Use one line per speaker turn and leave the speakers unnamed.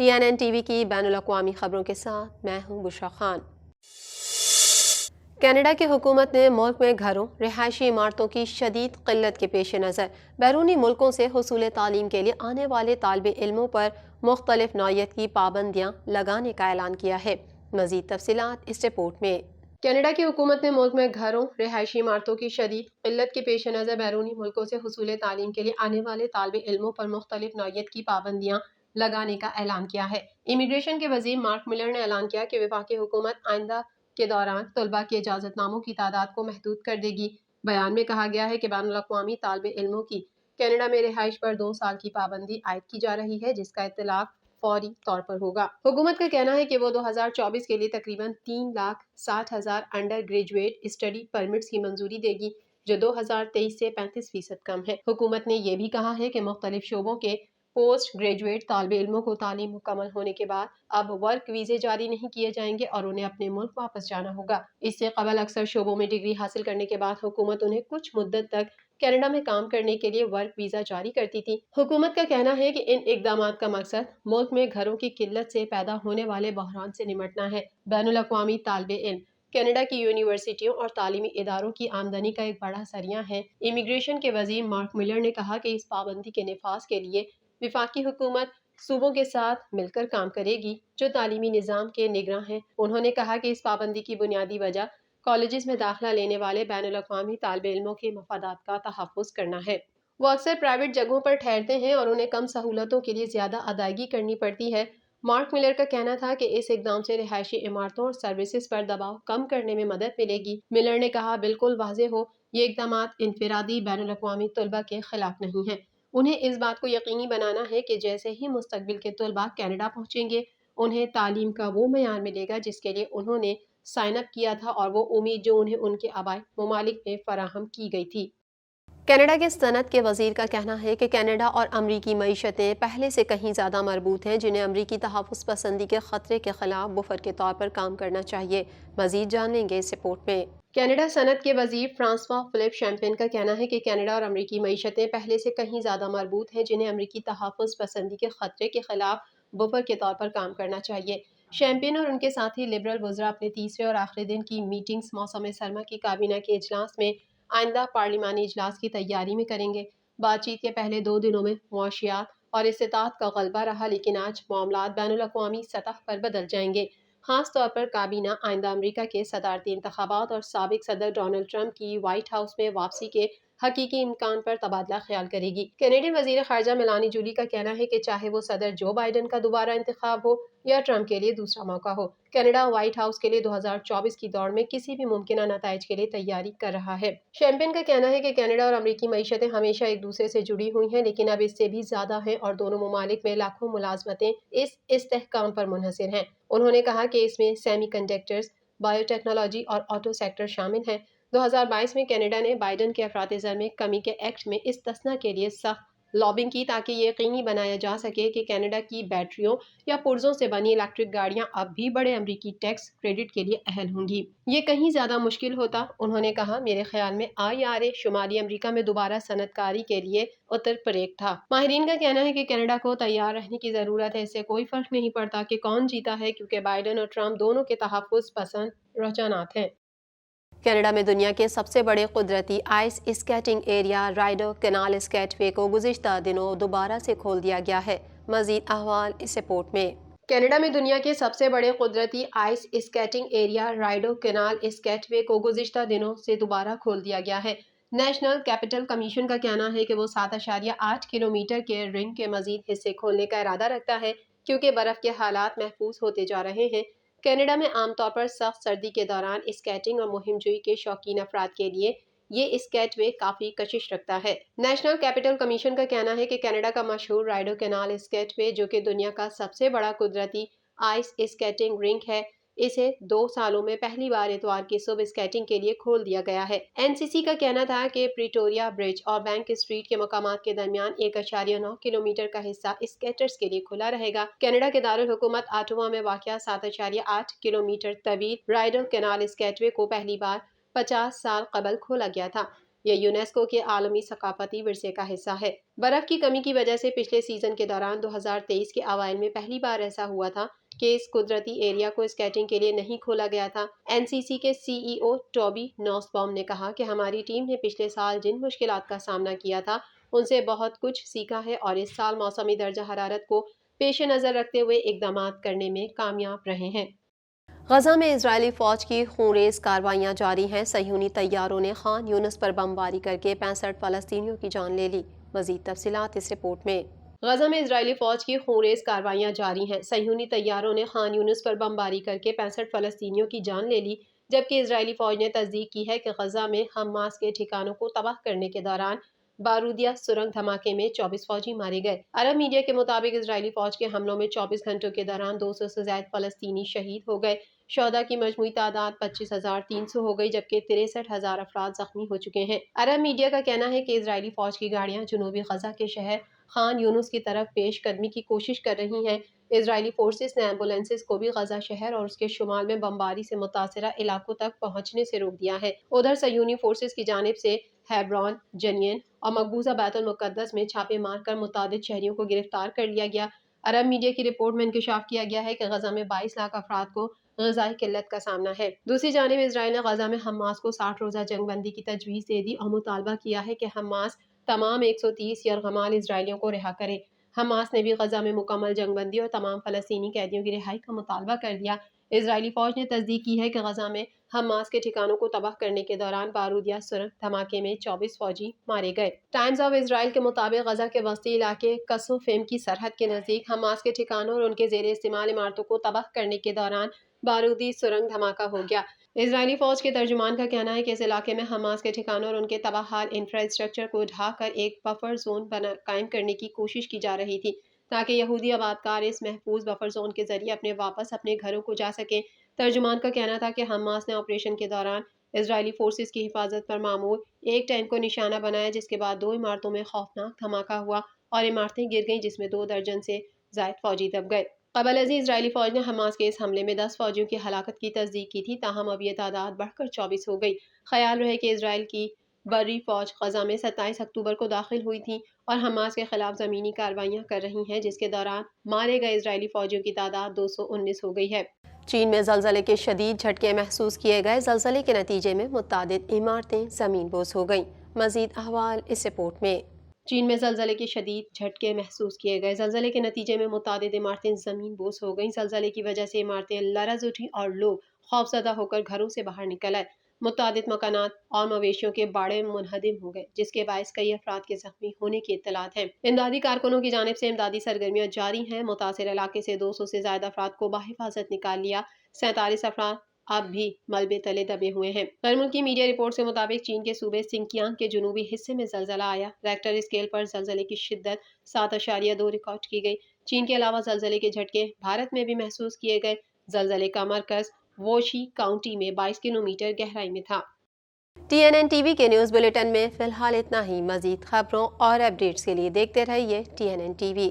TNN TV کی بین الاقوامی خبروں کے ساتھ میں ہوں بشرا خان۔ کینیڈا کی حکومت نے ملک میں گھروں، رہائشی عمارتوں کی شدید قلت کے پیش نظر بیرونی ملکوں سے حصول تعلیم کے لیے آنے والے طالب علموں پر مختلف نوعیت کی پابندیاں لگانے کا اعلان کیا ہے۔ مزید تفصیلات اس رپورٹ میں۔ کینیڈا کی حکومت نے ملک میں گھروں، رہائشی عمارتوں کی شدید قلت کے پیش نظر بیرونی ملکوں سے حصول تعلیم کے لیے آنے والے طالب علموں پر مختلف نوعیت کی پابندیاں لگانے کا اعلان کیا ہے۔ امیگریشن کے وزیر مارک ملر نے اعلان کیا کہ وفاقی حکومت آئندہ کے دوران طلباء کی اجازت ناموں کی تعداد کو محدود کر دے گی۔ بیان میں کہا گیا ہے کہ بین الاقوامی طالب علموں کی کینیڈا میں رہائش پر 2 سال کی پابندی عائد کی جا رہی ہے، جس کا اطلاق فوری طور پر ہوگا۔ حکومت کا کہنا ہے کہ وہ 2024 کے لیے تقریباً 3,60,000 انڈر گریجویٹ اسٹڈی پرمٹس کی منظوری دے گی، جو 2023 سے 35% کم ہے۔ حکومت نے یہ بھی کہا ہے کہ مختلف شعبوں کے پوسٹ گریجویٹ طالب علموں کو تعلیم مکمل ہونے کے بعد اب ورک ویزے جاری نہیں کیے جائیں گے اور انہیں اپنے ملک واپس جانا ہوگا۔ اس سے قبل اکثر شعبوں میں ڈگری حاصل کرنے کے بعد حکومت انہیں کچھ مدت تک کینیڈا میں کام کرنے کے لیے ورک ویزا جاری کرتی تھی۔ حکومت کا کہنا ہے کہ ان اقدامات کا مقصد ملک میں گھروں کی قلت سے پیدا ہونے والے بحران سے نمٹنا ہے۔ بین الاقوامی طالب علم کینیڈا کی یونیورسٹیوں اور تعلیمی اداروں کی آمدنی کا ایک بڑا ذریعہ ہے۔ امیگریشن کے وزیر مارک ملر نے کہا کہ اس پابندی کے نفاذ کے لیے وفاقی حکومت صوبوں کے ساتھ مل کر کام کرے گی، جو تعلیمی نظام کے نگراں ہیں۔ انہوں نے کہا کہ اس پابندی کی بنیادی وجہ کالجز میں داخلہ لینے والے بین الاقوامی طالب علموں کے مفادات کا تحفظ کرنا ہے۔ وہ اکثر پرائیویٹ جگہوں پر ٹھہرتے ہیں اور انہیں کم سہولتوں کے لیے زیادہ ادائیگی کرنی پڑتی ہے۔ مارک ملر کا کہنا تھا کہ اس اقدام سے رہائشی عمارتوں اور سروسز پر دباؤ کم کرنے میں مدد ملے گی۔ ملر نے کہا، بالکل واضح ہو، یہ اقدامات انفرادی بین الاقوامی طلباء کے خلاف نہیں ہیں۔ انہیں اس بات کو یقینی بنانا ہے کہ جیسے ہی مستقبل کے طلباء کینیڈا پہنچیں گے، انہیں تعلیم کا وہ معیار ملے گا جس کے لیے انہوں نے سائن اپ کیا تھا اور وہ امید جو انہیں ان کے آبائی ممالک میں فراہم کی گئی تھی۔ کینیڈا کے صنعت کے وزیر کا کہنا ہے کہ کینیڈا اور امریکی معیشتیں پہلے سے کہیں زیادہ مربوط ہیں، جنہیں امریکی تحفظ پسندی کے خطرے کے خلاف بفر کے طور پر کام کرنا چاہیے۔ مزید جان لیں گے اس رپورٹ میں۔ کینیڈا صنعت کے وزیر فرانسوا فلپ شیمپین کا کہنا ہے کہ کینیڈا اور امریکی معیشتیں پہلے سے کہیں زیادہ مربوط ہیں، جنہیں امریکی تحفظ پسندی کے خطرے کے خلاف بفر کے طور پر کام کرنا چاہیے۔ شیمپین اور ان کے ساتھی لبرل وزراء اپنے تیسرے اور آخری دن کی میٹنگز موسم سرما کی کابینہ کے اجلاس میں آئندہ پارلیمانی اجلاس کی تیاری میں کریں گے۔ بات چیت کے پہلے 2 دنوں میں معاشیات اور استطاعت کا غلبہ رہا، لیکن آج معاملات بین الاقوامی سطح پر بدل جائیں گے۔ خاص طور پر کابینہ آئندہ امریکہ کے صدارتی انتخابات اور سابق صدر ڈونلڈ ٹرمپ کی وائٹ ہاؤس میں واپسی کے حقیقی امکان پر تبادلہ خیال کرے گی۔ کینیڈین وزیر خارجہ میلانی جولی کا کہنا ہے کہ چاہے وہ صدر جو بائیڈن کا دوبارہ انتخاب ہو یا ٹرمپ کے لیے دوسرا موقع ہو، کینیڈا وائٹ ہاؤس کے لیے 2024 کی دوڑ میں کسی بھی ممکنہ نتائج کے لیے تیاری کر رہا ہے۔ شیمپین کا کہنا ہے کہ کینیڈا اور امریکی معیشتیں ہمیشہ ایک دوسرے سے جڑی ہوئی ہیں، لیکن اب اس سے بھی زیادہ ہیں اور دونوں ممالک میں لاکھوں ملازمتیں اس استحکام پر منحصر ہیں۔ انہوں نے کہا کہ اس میں سیمی کنڈکٹرز، بایو ٹیکنالوجی اور آٹو سیکٹر شامل ہیں۔ 2022 میں کینیڈا نے بائیڈن کے افراط زر میں کمی کے ایکٹ میں استثناء کے لیے سخت لابنگ کی تاکہ یہ یقینی بنایا جا سکے کہ کینیڈا کی بیٹریوں یا پرزوں سے بنی الیکٹرک گاڑیاں اب بھی بڑے امریکی ٹیکس کریڈٹ کے لیے اہل ہوں گی۔ یہ کہیں زیادہ مشکل ہوتا، انہوں نے کہا، میرے خیال میں IRA شمالی امریکہ میں دوبارہ صنعت کاری کے لیے اتر پریک تھا۔ ماہرین کا کہنا ہے کہ کینیڈا کو تیار رہنے کی ضرورت ہے۔ اس سے کوئی فرق نہیں پڑتا کہ کون جیتا ہے، کیونکہ بائیڈن اور ٹرمپ دونوں کے تحفظ پسند رجحانات ہیں۔ کینیڈا میں دنیا کے سب سے بڑے قدرتی ice skating area Rideau canal skateway کو گزشتہ دنوں دوبارہ سے کھول دیا گیا ہے۔ مزید احوال اس رپورٹ میں۔ کینیڈا میں دنیا کے سب سے بڑے قدرتی ice skating area Rideau canal skateway کو گزشتہ دنوں سے دوبارہ کھول دیا گیا ہے۔ نیشنل کیپٹل کمیشن کا کہنا ہے کہ وہ 7.8 کلومیٹر کے رنگ کے مزید حصے کھولنے کا ارادہ رکھتا ہے، کیونکہ برف کے حالات محفوظ ہوتے جا رہے ہیں۔ کینیڈا میں عام طور پر سخت سردی کے دوران اسکیٹنگ اور مہم جوئی کے شوقین افراد کے لیے یہ اسکیٹ وے کافی کشش رکھتا ہے۔ نیشنل کیپٹل کمیشن کا کہنا ہے کہ کینیڈا کا مشہور رائڈو کینال اسکیٹ وے، جو کہ دنیا کا سب سے بڑا قدرتی آئس اسکیٹنگ رنک ہے، اسے 2 سالوں میں پہلی بار اتوار کی صبح اسکیٹنگ کے لیے کھول دیا گیا ہے۔ NCC کا کہنا تھا کہ پریٹوریا برج اور بینک اسٹریٹ کے مقامات کے درمیان 1.9 کلومیٹر کا حصہ اسکیٹرز کے لیے کھلا رہے گا۔ کینیڈا کے دارالحکومت آٹوا میں واقع 7.8 کلومیٹر طویل رائڈو کینال اسکیٹ وے کو پہلی بار 50 سال قبل کھولا گیا تھا۔ یہ یونیسکو کے عالمی ثقافتی ورثے کا حصہ ہے۔ برف کی کمی کی وجہ سے پچھلے سیزن کے دوران 2023 کے اوائل میں پہلی بار ایسا ہوا تھا کہ اس قدرتی ایریا کو اسکیٹنگ کے لیے نہیں کھولا گیا تھا۔ NCC کے CEO ٹوبی نوسبام نے کہا کہ ہماری ٹیم نے پچھلے سال جن مشکلات کا سامنا کیا تھا ان سے بہت کچھ سیکھا ہے اور اس سال موسمی درجہ حرارت کو پیش نظر رکھتے ہوئے اقدامات کرنے میں کامیاب رہے ہیں۔ غزہ میں اسرائیلی فوج کی خونریز کارروائیاں جاری ہیں۔ صہیونی طیاروں نے خان یونس پر بمباری کر کے 65 فلسطینیوں کی جان لے لی۔ مزید تفصیلات اس رپورٹ میں۔ غزہ میں اسرائیلی فوج کی خونریز کارروائیاں جاری ہیں۔ صہیونی طیاروں نے خان یونس پر بمباری کر کے 65 فلسطینیوں کی جان لے لی، جبکہ اسرائیلی فوج نے تصدیق کی ہے کہ غزہ میں حماس کے ٹھکانوں کو تباہ کرنے کے دوران بارودیہ سرنگ دھماکے میں 24 فوجی مارے گئے۔ عرب میڈیا کے مطابق اسرائیلی فوج کے حملوں میں 24 گھنٹوں کے دوران 200 سے زائد فلسطینی شہید ہو گئے۔ شہداء کی مجموعی تعداد 25,300 ہو گئی، جبکہ 63,000 افراد زخمی ہو چکے ہیں۔ عرب میڈیا کا کہنا ہے کہ اسرائیلی فوج کی گاڑیاں جنوبی غزہ کے شہر خان یونس کی طرف پیش قدمی کی کوشش کر رہی ہیں۔ اسرائیلی فورسز نے ایمبولینسز کو بھی غزہ شہر اور اس کے شمال میں بمباری سے متاثرہ علاقوں تک پہنچنے سے روک دیا ہے۔ ادھر صہیونی فورسز کی جانب سے ہیبرون، جنین اور مقبوضہ بیت المقدس میں چھاپے مار کر متعدد شہریوں کو گرفتار کر لیا گیا۔ عرب میڈیا کی رپورٹ میں انکشاف کیا گیا ہے کہ غزہ میں 22 لاکھ افراد کو غذائی قلت کا سامنا ہے۔ دوسری جانب اسرائیل نے غزہ میں حماس کو 60 روزہ جنگ بندی کی تجویز دے دی اور مطالبہ کیا ہے کہ حماس تمام 130 یرغمال اسرائیلیوں کو رہا کرے۔ حماس نے بھی غزہ میں مکمل جنگ بندی اور تمام فلسطینی قیدیوں کی رہائی کا مطالبہ کر دیا۔ اسرائیلی فوج نے تصدیق کی ہے کہ غزہ میں حماس کے ٹھکانوں کو تباہ کرنے کے دوران بارودیہ سرنگ دھماکے میں 24 فوجی مارے گئے۔ ٹائمز آف اسرائیل کے مطابق غزہ کے وسطی علاقے کسوفیم کی سرحد کے نزدیک حماس کے ٹھکانوں اور ان کے زیر استعمال عمارتوں کو تباہ کرنے کے دوران بارودی سرنگ دھماکہ ہو گیا۔ اسرائیلی فوج کے ترجمان کا کہنا ہے کہ اس علاقے میں حماس کے ٹھکانوں اور ان کے تباہ حال انفراسٹرکچر کو ڈھا کر ایک بفر زون قائم کرنے کی کوشش کی جا رہی تھی تاکہ یہودی آبادکار اس محفوظ بفر زون کے ذریعے واپس اپنے گھروں کو جا سکیں۔ ترجمان کا کہنا تھا کہ حماس نے آپریشن کے دوران اسرائیلی فورسز کی حفاظت پر معمور ایک ٹینک کو نشانہ بنایا، جس کے بعد 2 عمارتوں میں خوفناک دھماکہ ہوا اور عمارتیں گر گئیں جس میں 2 درجن سے زائد فوجی دب گئے۔ قبل ازیں اسرائیلی فوج نے حماس کے اس حملے میں 10 فوجیوں کی ہلاکت کی تصدیق کی تھی، تاہم اب یہ تعداد بڑھ کر 24 ہو گئی۔ خیال رہے کہ اسرائیل کی بری فوج غزہ میں 27 اکتوبر کو داخل ہوئی تھی اور حماس کے خلاف زمینی کارروائیاں کر رہی ہیں، جس کے دوران مارے گئے اسرائیلی فوجیوں کی تعداد 219 ہو گئی ہے۔ چین میں زلزلے کے شدید جھٹکے محسوس کیے گئے۔ زلزلے کے نتیجے میں متعدد عمارتیں زمین بوس ہو گئیں۔ مزید احوال اس رپورٹ میں۔ چین میں زلزلے کے شدید جھٹکے محسوس کیے گئے۔ زلزلے کے نتیجے میں متعدد عمارتیں زمین بوس ہو گئیں۔ زلزلے کی وجہ سے عمارتیں لرز اٹھیں اور لوگ خوفزدہ ہو کر گھروں سے باہر نکل آئے۔ متعدد مکانات اور مویشیوں کے باڑے منہدم ہو گئے، جس کے باعث کئی افراد کے زخمی ہونے کی اطلاعات ہیں۔ امدادی کارکنوں کی جانب سے امدادی سرگرمیاں جاری ہیں۔ متاثرہ علاقے سے 200 سے زائد افراد کو بحفاظت نکال لیا۔ 47 افراد اب بھی ملبے تلے دبے ہوئے ہیں۔ غیر ملکی میڈیا رپورٹ کے مطابق چین کے صوبے سنکیانگ کے جنوبی حصے میں زلزلہ آیا۔ ریکٹر اسکیل پر زلزلے کی شدت 7.2 ریکارڈ کی گئی۔ چین کے علاوہ زلزلے کے جھٹکے بھارت میں بھی محسوس کیے گئے۔ زلزلے کا مرکز ووشی کاؤنٹی میں 22 کلومیٹر گہرائی میں تھا۔ TNN TV کے نیوز بلیٹن میں فی الحال اتنا ہی۔ مزید خبروں اور اپڈیٹس کے لیے دیکھتے رہیے TNN TV۔